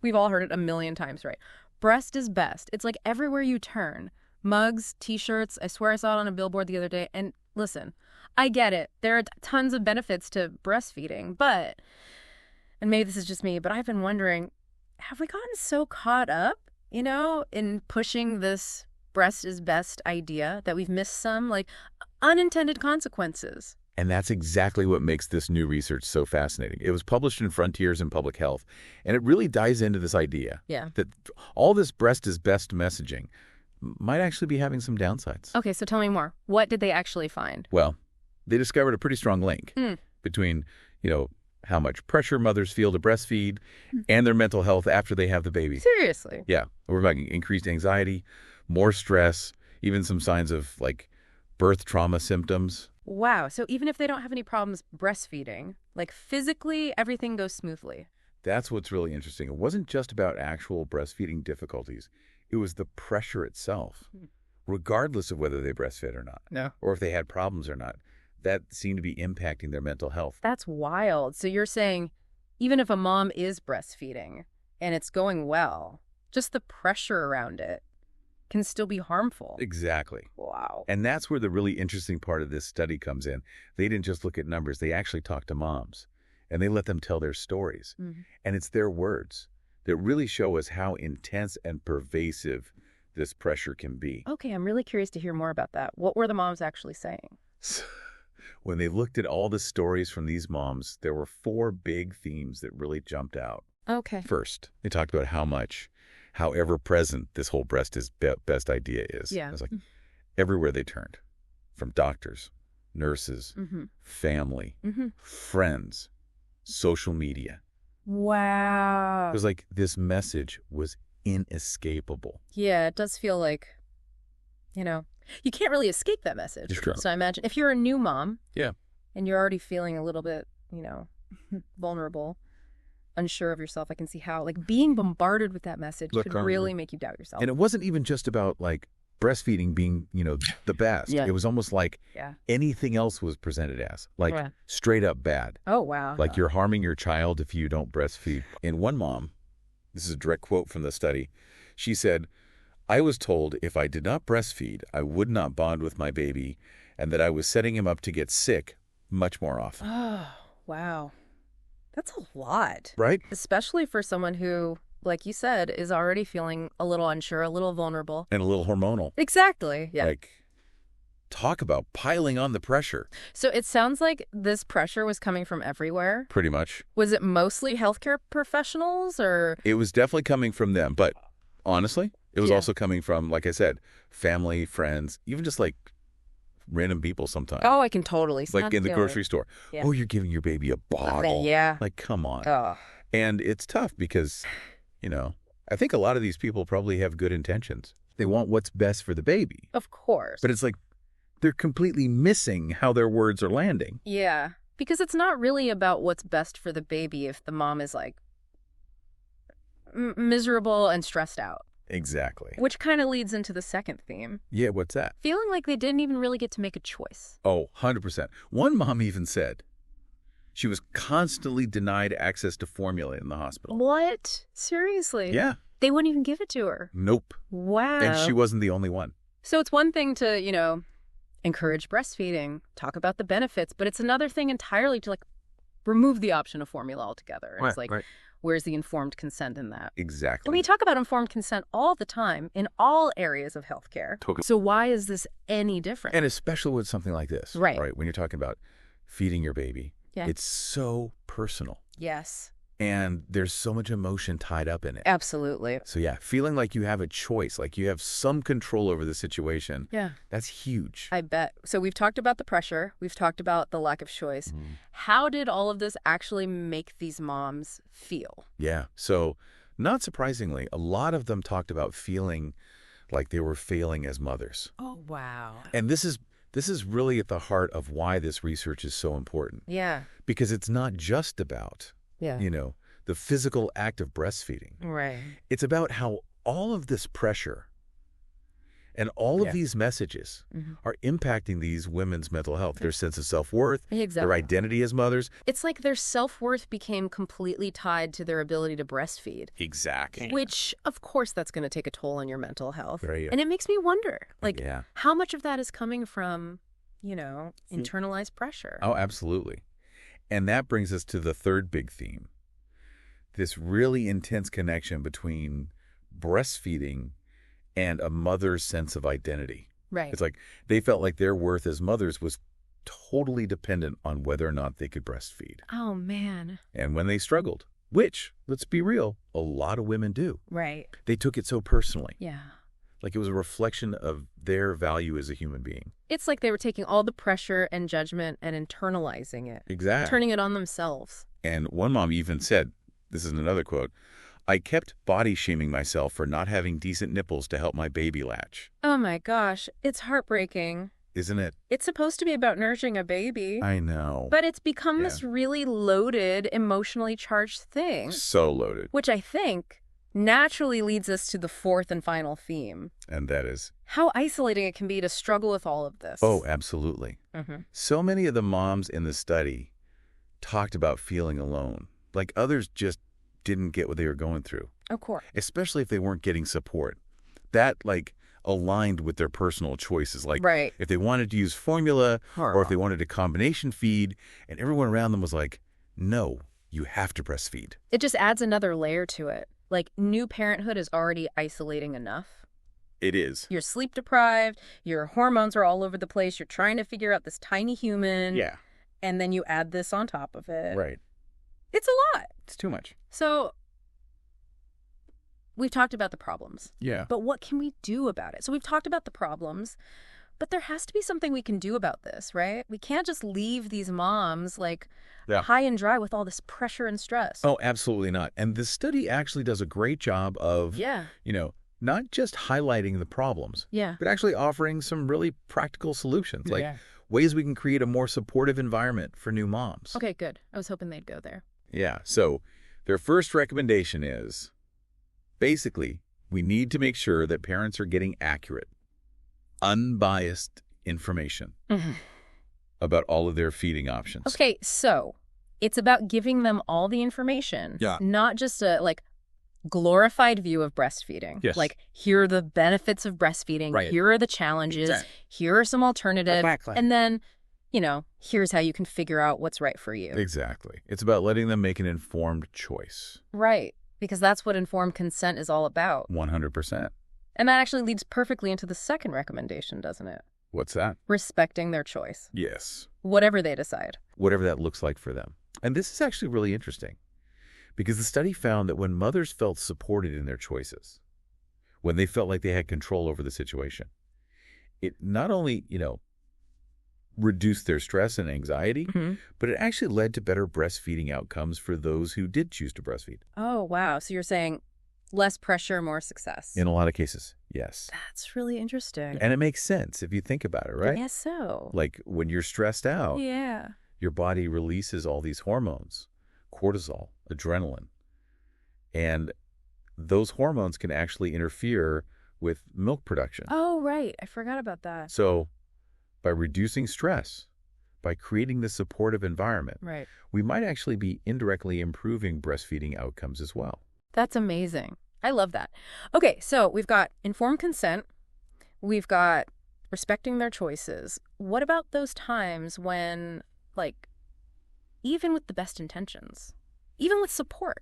We've all heard it a million times, right? Breast is best. It's like everywhere you turn. Mugs, T-shirts. I swear I saw it on a billboard the other day. And listen, I get it. There are tons of benefits to breastfeeding, but, and maybe this is just me, but I've been wondering, have we gotten so caught up, in pushing this breast is best idea that we've missed some, like, unintended consequences? And that's exactly what makes this new research so fascinating. It was published in Frontiers in Public Health, and it really dives into this idea that all this breast is best messaging might actually be having some downsides. Okay, so tell me more. What did they actually find? Well, they discovered a pretty strong link between, how much pressure mothers feel to breastfeed and their mental health after they have the baby. Seriously? Yeah. We're talking increased anxiety, more stress, even some signs of, like, birth trauma symptoms. Wow. So even if they don't have any problems breastfeeding, like physically, everything goes smoothly. That's what's really interesting. It wasn't just about actual breastfeeding difficulties. It was the pressure itself, regardless of whether they breastfed or not. No. Or if they had problems or not. That seemed to be impacting their mental health. That's wild. So you're saying even if a mom is breastfeeding and it's going well, just the pressure around it can still be harmful. Exactly. Wow. And that's where the really interesting part of this study comes in. They didn't just look at numbers. They actually talked to moms, and they let them tell their stories. And it's their words that really show us how intense and pervasive this pressure can be. Okay, I'm really curious to hear more about that. What were the moms actually saying? When they looked at all the stories from these moms, there were 4 big themes that really jumped out. Okay. First, they talked about how ever-present this whole breast is best idea is. Yeah. It was like everywhere they turned, from doctors, nurses, family, friends, social media. Wow. It was like this message was inescapable. Yeah, it does feel like, you can't really escape that message. Sure. So I imagine if you're a new mom Yeah. and you're already feeling a little bit, vulnerable, unsure of yourself, I can see how, like, being bombarded with that message could really make you doubt yourself. And it wasn't even just about, like, breastfeeding being, the best. Yeah. It was almost like anything else was presented as, like, straight up bad. Oh, wow. Like you're harming your child if you don't breastfeed. And one mom, this is a direct quote from the study, she said, "I was told if I did not breastfeed, I would not bond with my baby, and that I was setting him up to get sick much more often." Oh, wow. That's a lot. Right? Especially for someone who, like you said, is already feeling a little unsure, a little vulnerable. And a little hormonal. Exactly. Yeah. Like, talk about piling on the pressure. So it sounds like this pressure was coming from everywhere. Pretty much. Was it mostly healthcare professionals or? It was definitely coming from them. But honestly, it was also coming from, like I said, family, friends, even just like random people sometimes. Oh, I can totally see. Like in the grocery store. Yeah. Oh, you're giving your baby a bottle. Yeah. Like, come on. Oh. And it's tough because, I think a lot of these people probably have good intentions. They want what's best for the baby. Of course. But it's like they're completely missing how their words are landing. Yeah. Because it's not really about what's best for the baby if the mom is like miserable and stressed out. Exactly. Which kind of leads into the second theme. Yeah, what's that? Feeling like they didn't even really get to make a choice. Oh, 100%. One mom even said she was constantly denied access to formula in the hospital. What? Seriously? Yeah. They wouldn't even give it to her? Nope. Wow. And she wasn't the only one. So it's one thing to, encourage breastfeeding, talk about the benefits, but it's another thing entirely to, like, remove the option of formula altogether. It's like, where's the informed consent in that? Exactly. We talk about informed consent all the time in all areas of healthcare. So why is this any different? And especially with something like this. Right. When you're talking about feeding your baby. Yeah. It's so personal. Yes. And there's so much emotion tied up in it. Absolutely. So yeah, feeling like you have a choice, like you have some control over the situation. Yeah. That's huge. I bet. So we've talked about the pressure. We've talked about the lack of choice. How did all of this actually make these moms feel? Yeah. So not surprisingly, a lot of them talked about feeling like they were failing as mothers. Oh, wow. And this is really at the heart of why this research is so important. Yeah. Because it's not just about the physical act of breastfeeding. Right. It's about how all of this pressure And all of Yeah. these messages Mhm. are impacting these women's mental health, their sense of self-worth, Exactly. their identity as mothers. It's like their self-worth became completely tied to their ability to breastfeed, Exactly. which, of course, that's going to take a toll on your mental health. Very- And it makes me wonder, like, Yeah. how much of that is coming from, internalized pressure? Oh, absolutely. And that brings us to the third big theme, this really intense connection between breastfeeding and a mother's sense of identity. Right. It's like they felt like their worth as mothers was totally dependent on whether or not they could breastfeed. Oh, man. And when they struggled, which, let's be real, a lot of women do, Right. they took it so personally. Yeah. Like it was a reflection of their value as a human being. It's like they were taking all the pressure and judgment and internalizing it, Exactly. turning it on themselves. And one mom even said, this is another quote, "I kept body shaming myself for not having decent nipples to help my baby latch." Oh, my gosh. It's heartbreaking. Isn't it? It's supposed to be about nourishing a baby. I know. But it's become Yeah. this really loaded, emotionally charged thing, So loaded. which I think naturally leads us to the fourth and final theme. And that is, How isolating it can be to struggle with all of this. oh, absolutely. Mhm. So many of the moms in the study talked about feeling alone. Like others just didn't get what they were going through, Of course. especially if they weren't getting support. That aligned with their personal choices. Like Right. if they wanted to use formula or if they wanted a combination feed, and everyone around them was like, no, you have to breastfeed. It just adds another layer to it. Like, new parenthood is already isolating enough. It is. You're sleep deprived, your hormones are all over the place, you're trying to figure out this tiny human, Yeah. and then you add this on top of it. Right. It's a lot. It's too much. So, we've talked about the problems, Yeah. but what can we do about it? So we've talked about the problems, but there has to be something we can do about this, right? We can't just leave these moms Yeah. high and dry with all this pressure and stress. Oh, absolutely not. And the study actually does a great job of, Yeah. not just highlighting the problems, Yeah. but actually offering some really practical solutions, like Yeah. ways we can create a more supportive environment for new moms. Okay, good. I was hoping they'd go there. Yeah. So their first recommendation is basically we need to make sure that parents are getting accurate, unbiased information about all of their feeding options. Okay, so it's about giving them all the information, Yeah. not just a glorified view of breastfeeding. Yes. Like, here are the benefits of breastfeeding. Right. Here are the challenges. Exactly. Here are some alternatives. Exactly. And then, here's how you can figure out what's right for you. Exactly. It's about letting them make an informed choice. Right. Because that's what informed consent is all about. 100%. And that actually leads perfectly into the second recommendation, doesn't it? What's that? Respecting their choice, Yes. whatever they decide. Whatever that looks like for them. And this is actually really interesting because the study found that when mothers felt supported in their choices, when they felt like they had control over the situation, it not only, reduced their stress and anxiety, but it actually led to better breastfeeding outcomes for those who did choose to breastfeed. Oh, wow. So you're saying less pressure, more success. In a lot of cases, yes. That's really interesting. And it makes sense if you think about it, right? I guess so. Like when you're stressed out, Yeah. your body releases all these hormones, cortisol, adrenaline. And those hormones can actually interfere with milk production. Oh, right. I forgot about that. So by reducing stress, by creating this supportive environment, Right. we might actually be indirectly improving breastfeeding outcomes as well. That's amazing. I love that. Okay, so we've got informed consent. We've got respecting their choices. What about those times when, even with the best intentions, even with support,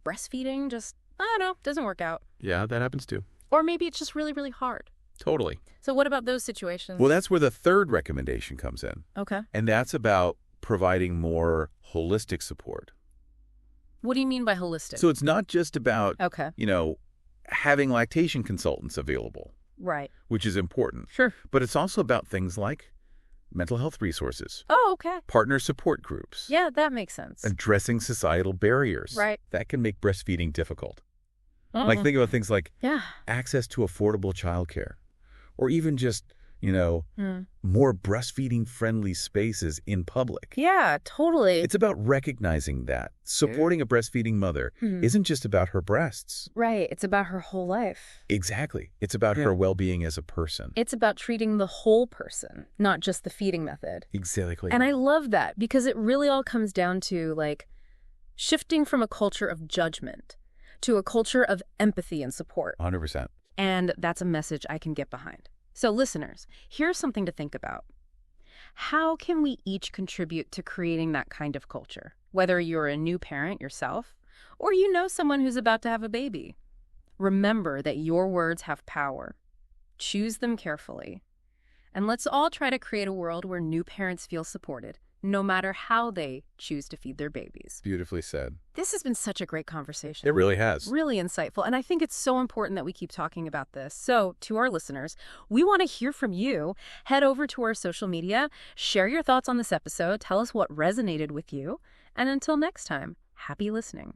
breastfeeding just, I don't know, doesn't work out. Yeah, that happens too. Or maybe it's just really, really hard. Totally. So what about those situations? Well, that's where the third recommendation comes in. Okay. And that's about providing more holistic support. What do you mean by holistic? So it's not just about, Okay. having lactation consultants available, Right. which is important. Sure. But it's also about things like mental health resources, Oh, okay. partner support groups, Yeah, that makes sense. addressing societal barriers Right. that can make breastfeeding difficult. Like think about things like Yeah. access to affordable childcare, or even just, more breastfeeding-friendly spaces in public. Yeah, totally. It's about recognizing that. Supporting a breastfeeding mother isn't just about her breasts. Right. It's about her whole life. Exactly. It's about her well-being as a person. It's about treating the whole person, not just the feeding method. Exactly. And I love that because it really all comes down to, like, shifting from a culture of judgment to a culture of empathy and support. 100%. And that's a message I can get behind. So listeners, here's something to think about. How can we each contribute to creating that kind of culture? Whether you're a new parent yourself, or you know someone who's about to have a baby. Remember that your words have power. Choose them carefully. And let's all try to create a world where new parents feel supported, no matter how they choose to feed their babies. Beautifully said. This has been such a great conversation. It really has. Really insightful. And I think it's so important that we keep talking about this. So to our listeners, we want to hear from you. Head over to our social media, share your thoughts on this episode, tell us what resonated with you. And until next time, happy listening.